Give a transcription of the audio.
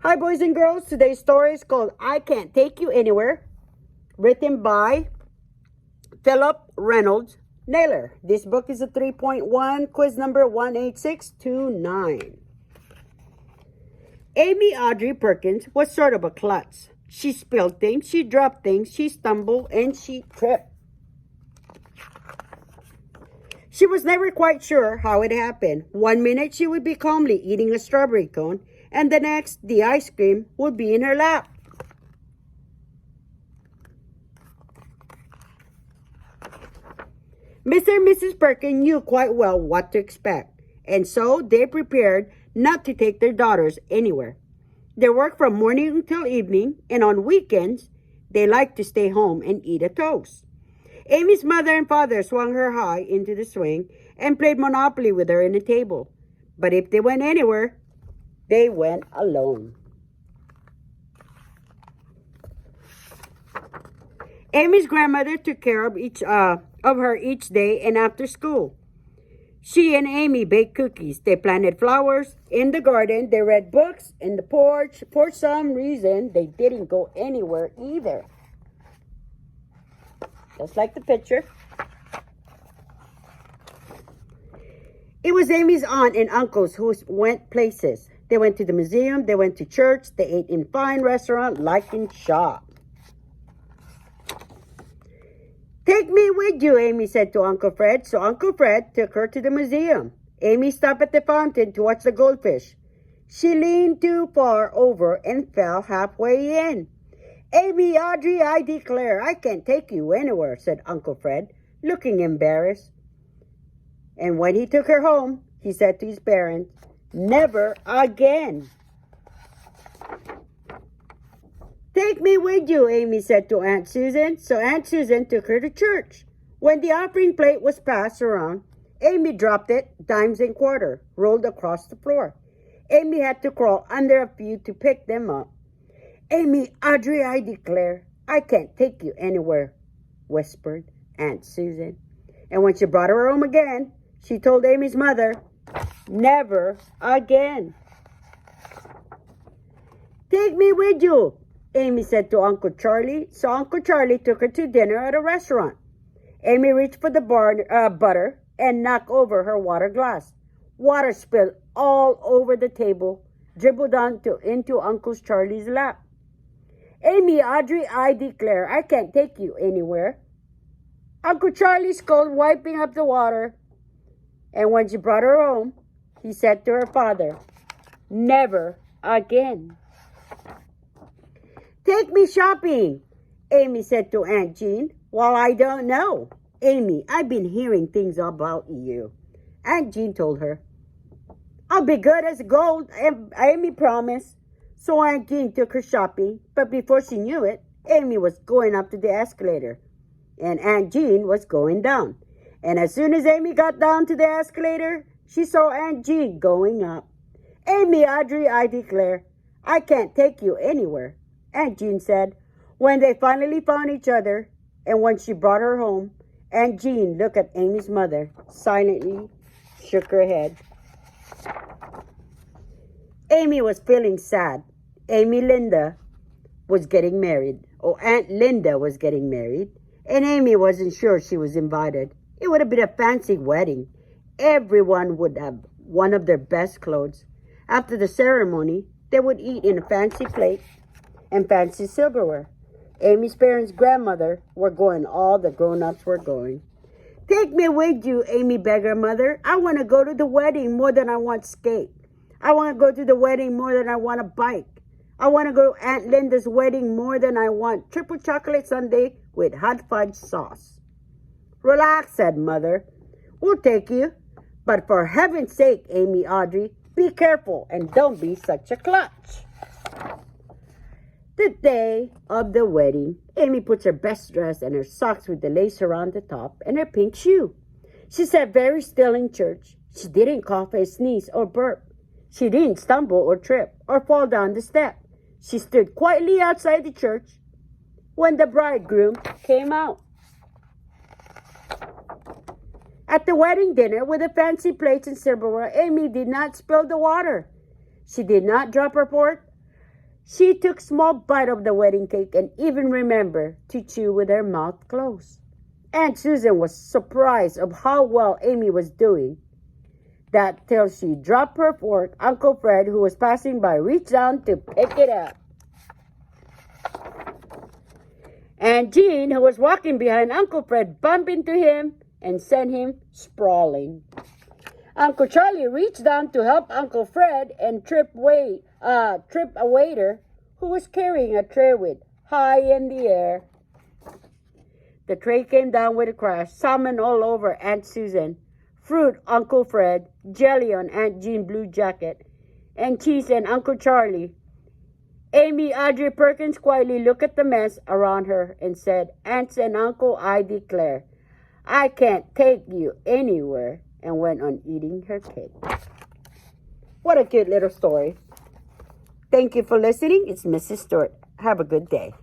Hi, boys and girls. Today's story is called I Can't Take You Anywhere, written by Philip Reynolds Naylor. This book is a 3.1, quiz number 18629. Amy Audrey Perkins was sort of a klutz. She spilled things, she dropped things, she stumbled, and she tripped. She was never quite sure how it happened. One minute she would be calmly eating a strawberry cone, and the next, the ice cream would be in her lap. Mr. and Mrs. Perkins knew quite well what to expect, and so they prepared not to take their daughters anywhere. They worked from morning until evening, and on weekends, they liked to stay home and eat a toast. Amy's mother and father swung her high into the swing and played Monopoly with her in the table. But if they went anywhere, they went alone. Amy's grandmother took care of her each day and after school. She and Amy baked cookies. They planted flowers in the garden. They read books in the porch. For some reason, they didn't go anywhere either. Just like the picture. It was Amy's aunt and uncles who went places. They went to the museum, they went to church, they ate in fine restaurants like in shop. Take me with you, Amy said to Uncle Fred. So Uncle Fred took her to the museum. Amy stopped at the fountain to watch the goldfish. She leaned too far over and fell halfway in. Amy Audrey, I declare, I can't take you anywhere, said Uncle Fred, looking embarrassed. And when he took her home, he said to his parents, never again. Take me with you, Amy said to Aunt Susan. So Aunt Susan took her to church. When the offering plate was passed around, Amy dropped it, dimes and quarter, rolled across the floor. Amy had to crawl under a few to pick them up. Amy Audrey, I declare, I can't take you anywhere, whispered Aunt Susan. And when she brought her home again, she told Amy's mother, never again. Take me with you, Amy said to Uncle Charlie. So Uncle Charlie took her to dinner at a restaurant. Amy reached for the butter and knocked over her water glass. Water spilled all over the table, dribbled into Uncle Charlie's lap. Amy Audrey, I declare, I can't take you anywhere. Uncle Charlie scolded, wiping up the water. And when she brought her home, he said to her father, never again. Take me shopping, Amy said to Aunt Jean. Well, I don't know. Amy, I've been hearing things about you. Aunt Jean told her. I'll be good as gold, Amy promised. So Aunt Jean took her shopping, but before she knew it, Amy was going up to the escalator, and Aunt Jean was going down. And as soon as Amy got down to the escalator, she saw Aunt Jean going up. Amy Audrey, I declare, I can't take you anywhere, Aunt Jean said. When they finally found each other, and when she brought her home, Aunt Jean looked at Amy's mother, silently shook her head. Amy was feeling sad. Aunt Linda was getting married, and Amy wasn't sure she was invited. It would have been a fancy wedding. Everyone would have one of their best clothes. After the ceremony, they would eat in a fancy plate and fancy silverware. Amy's parents' grandmother were going. All the grown-ups were going. Take me with you, Amy begged her mother. I want to go to the wedding more than I want skate. I want to go to the wedding more than I want a bike. I want to go to Aunt Linda's wedding more than I want triple chocolate sundae with hot fudge sauce. Relax, said Mother. We'll take you. But for heaven's sake, Amy Audrey, be careful and don't be such a klutz. The day of the wedding, Amy puts her best dress and her socks with the lace around the top and her pink shoe. She sat very still in church. She didn't cough or sneeze or burp. She didn't stumble or trip or fall down the step. She stood quietly outside the church when the bridegroom came out. At the wedding dinner with the fancy plates and silverware, Amy did not spill the water. She did not drop her fork. She took small bite of the wedding cake and even remembered to chew with her mouth closed. Aunt Susan was surprised of how well Amy was doing. That till she dropped her fork, Uncle Fred, who was passing by, reached down to pick it up. And Jean, who was walking behind Uncle Fred, bumped into him and sent him sprawling. Uncle Charlie reached down to help Uncle Fred and trip a waiter who was carrying a tray with high in the air. The tray came down with a crash, salmon all over Aunt Susan, fruit Uncle Fred, jelly on Aunt Jean's blue jacket, and cheese and Uncle Charlie. Amy Audrey Perkins quietly looked at the mess around her and said, "Aunts and Uncle, I declare, I can't take you anywhere," and went on eating her cake. What a cute little story. Thank you for listening. It's Mrs. Stewart. Have a good day.